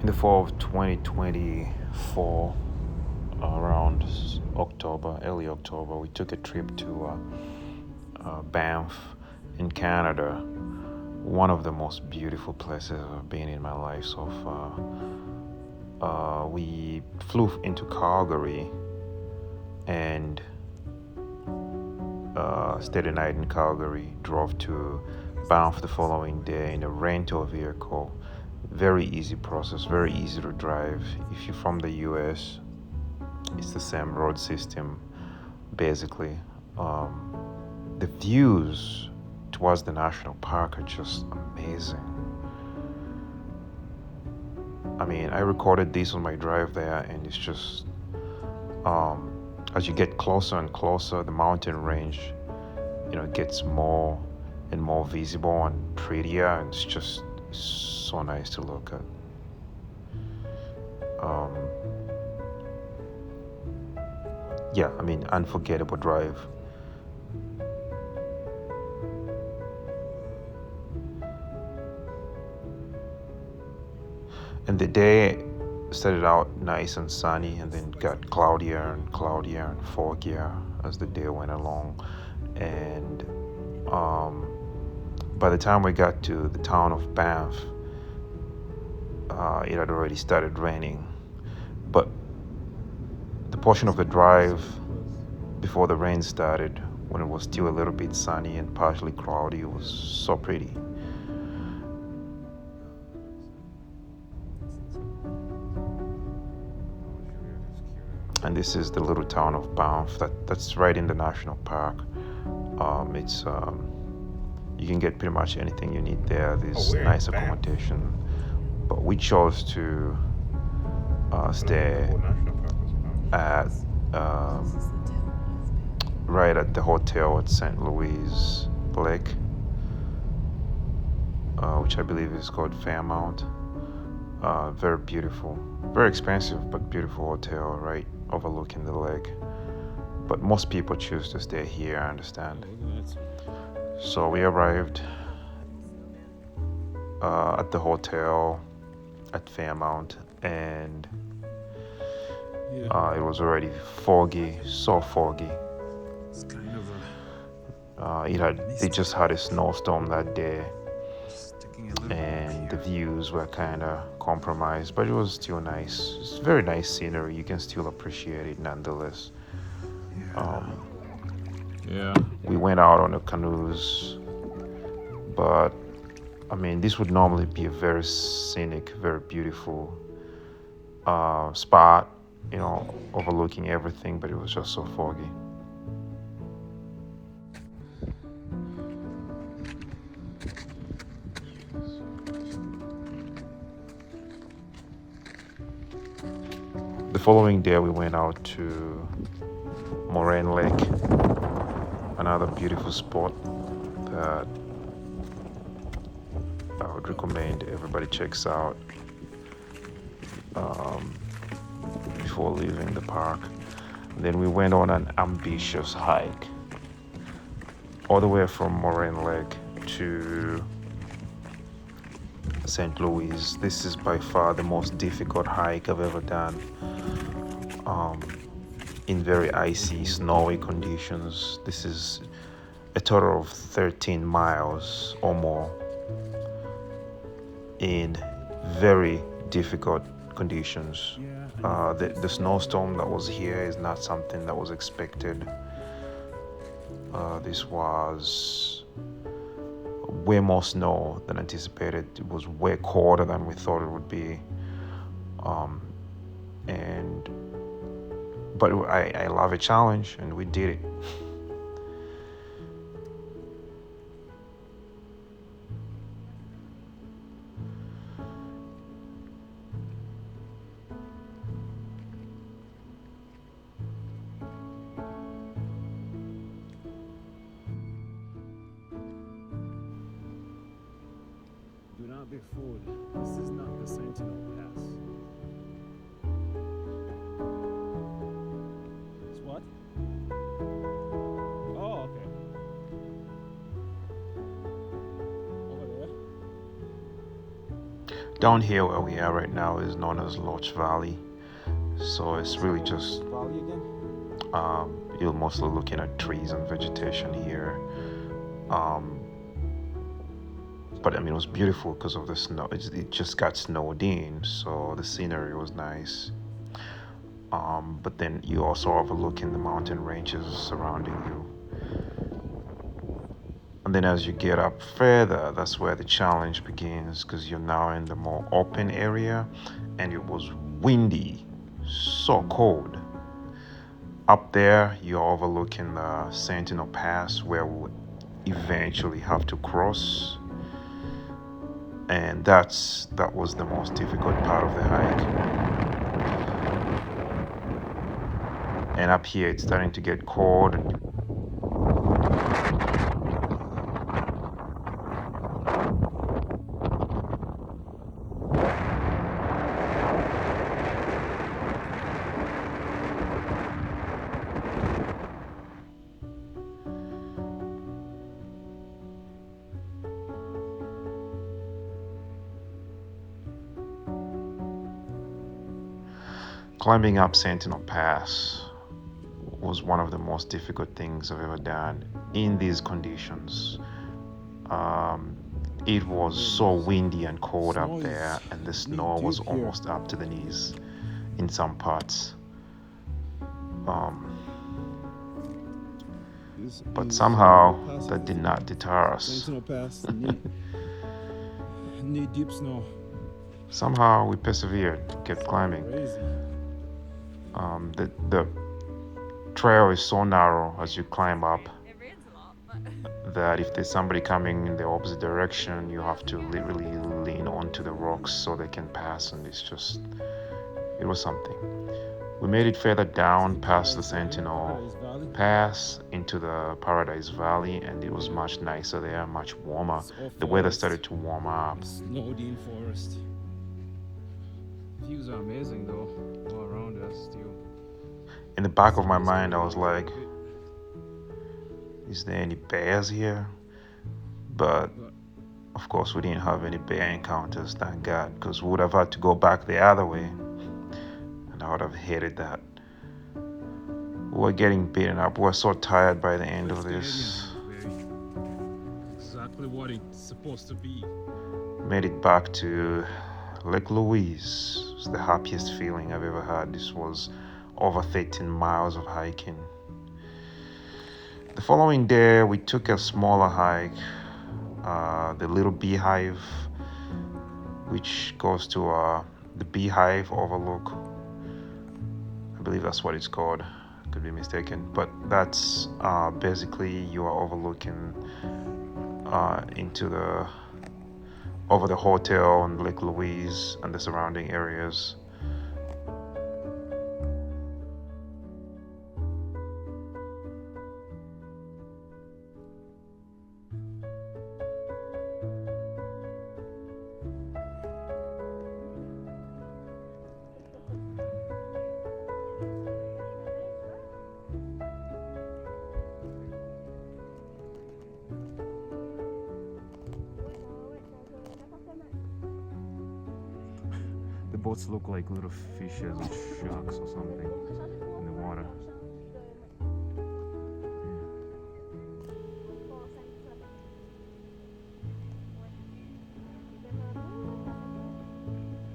In the fall of 2024, around October, early October, we took a trip to Banff in Canada. One of the most beautiful places I've been in my life so far. We flew into Calgary and stayed a night in Calgary, drove to Banff the following day in a rental vehicle. Very easy process, very easy to drive. If you're from the US, it's the same road system, basically. The views towards the national park are just amazing. I mean, I recorded this on my drive there, and it's just as you get closer and closer, the mountain range, gets more and more visible and prettier, and it's just so nice to look at. Yeah, I mean, unforgettable drive. And the day started out nice and sunny, and then got cloudier and cloudier and foggier as the day went along. And by the time we got to the town of Banff, it had already started raining. But the portion of the drive before the rain started, when it was still a little bit sunny and partially cloudy, it was so pretty. And this is the little town of Banff that's right in the national park. It's you can get pretty much anything you need there. There's nice accommodation, but we chose to stay at right at the hotel at St. Louis Lake, which I believe is called Fairmount. Very beautiful, very expensive, but beautiful hotel right overlooking the lake. But most people choose to stay here, I understand. So we arrived at the hotel at Fairmount, and it was already foggy, so foggy. It's kind of They just had a snowstorm that day, and the views were kind of compromised, but it was still nice. It's very nice scenery. You can still appreciate it nonetheless. We went out on the canoes, but I mean, this would normally be a very scenic, very beautiful spot, overlooking everything, but it was just so foggy. The following day, we went out to Moraine Lake, another beautiful spot that I would recommend everybody checks out before leaving the park. And then we went on an ambitious hike all the way from Moraine Lake to St. Louis. This is by far the most difficult hike I've ever done. In very icy, snowy conditions. This is a total of 13 miles or more in very difficult conditions. The snowstorm that was here is not something that was expected. This was way more snow than anticipated. It was way colder than we thought it would be. But I love a challenge, and we did it. Do not be fooled. This is not the Sentinel Pass. It's what? Oh, okay. Over there? Down here where we are right now is known as Loch Valley. So it's really just Valley again? you're mostly looking at trees and vegetation here. Um, but I mean, it was beautiful because of the snow. It just got snowed in, so the scenery was nice. But then you also overlooking the mountain ranges surrounding you. And then as you get up further, that's where the challenge begins because you're now in the more open area and it was windy, so cold. Up there, you're overlooking the Sentinel Pass where we eventually have to cross. And that was the most difficult part of the hike. And up here, it's starting to get cold and climbing up Sentinel Pass was one of the most difficult things I've ever done in these conditions. Um, it was so windy and cold up there, and the snow was almost up to the knees in some parts. Um, but somehow that did not deter us. Sentinel Pass, knee deep snow. Somehow we persevered, kept climbing. Crazy. The trail is so narrow as you climb up that if there's somebody coming in the opposite direction, you have to literally lean onto the rocks so they can pass, and it was something. We made it further down past the Sentinel Pass into the Paradise Valley, and it was much nicer there, much warmer. The weather started to warm up. Snowed-in forest. Views are amazing though, all around us still. In the back of my mind, I was like, is there any bears here? But of course, we didn't have any bear encounters, thank God, because we would have had to go back the other way, and I would have hated that. We were getting beaten up. We were so tired by the end of this. Exactly what it's supposed to be. Made it back to Lake Louise. It's the happiest feeling I've ever had. This was over 13 miles of hiking. The following day, we took a smaller hike, the Little Beehive, which goes to the Beehive Overlook. I believe that's what it's called. Could be mistaken, but that's basically you are overlooking over the hotel and Lake Louise and the surrounding areas. The boats look like little fishes or sharks or something in the water.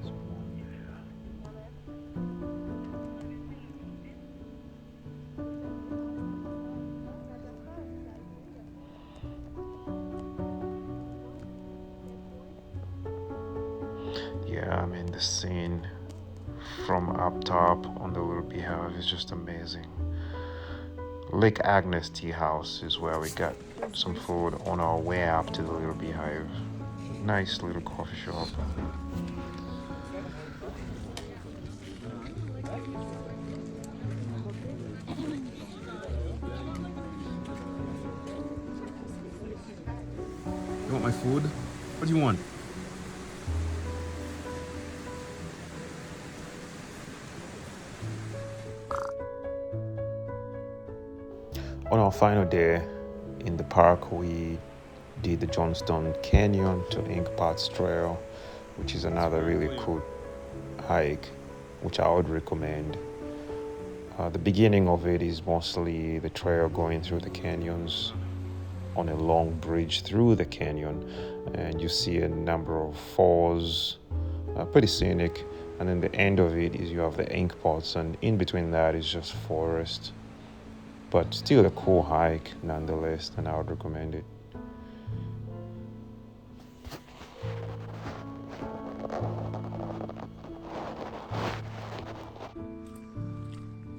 There's one there. Yeah, I mean, the scene from up top on the Little Beehive is just amazing. Lake Agnes Tea House is where we got some food on our way up to the Little Beehive. Nice little coffee shop. You want my food? What do you want? On our final day in the park, we did the Johnstone Canyon to Ink Potts Trail, which is another really cool hike, which I would recommend. The beginning of it is mostly the trail going through the canyons on a long bridge through the canyon, and you see a number of falls, pretty scenic. And then the end of it is you have the ink pots, and in between that is just forest, but still a cool hike nonetheless, and I would recommend it.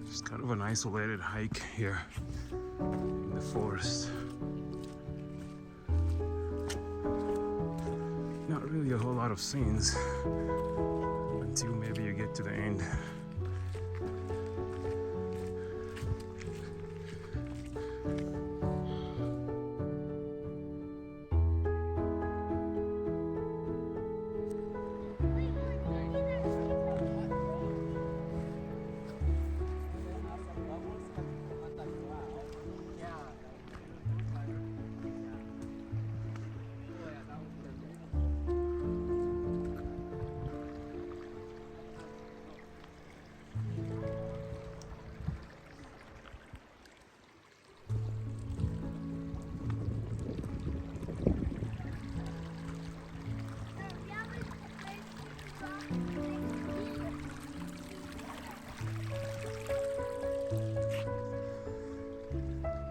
It's kind of an isolated hike here in the forest. Not really a whole lot of scenes until maybe you get to the end.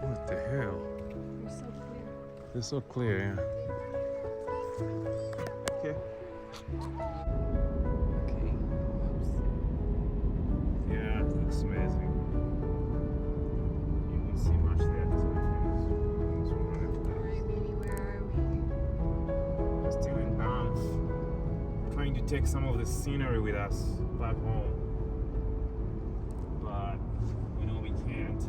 What the hell? They're so clear, yeah. Okay. Okay. Yeah, it looks amazing. You won't see much there because Alright, baby, where are we? we're still in Banff. Trying to take some of the scenery with us back home. But we know we can't.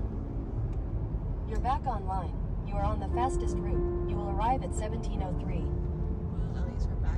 You're back online. You are on the fastest route. You will arrive at 1703. Well, at least we're back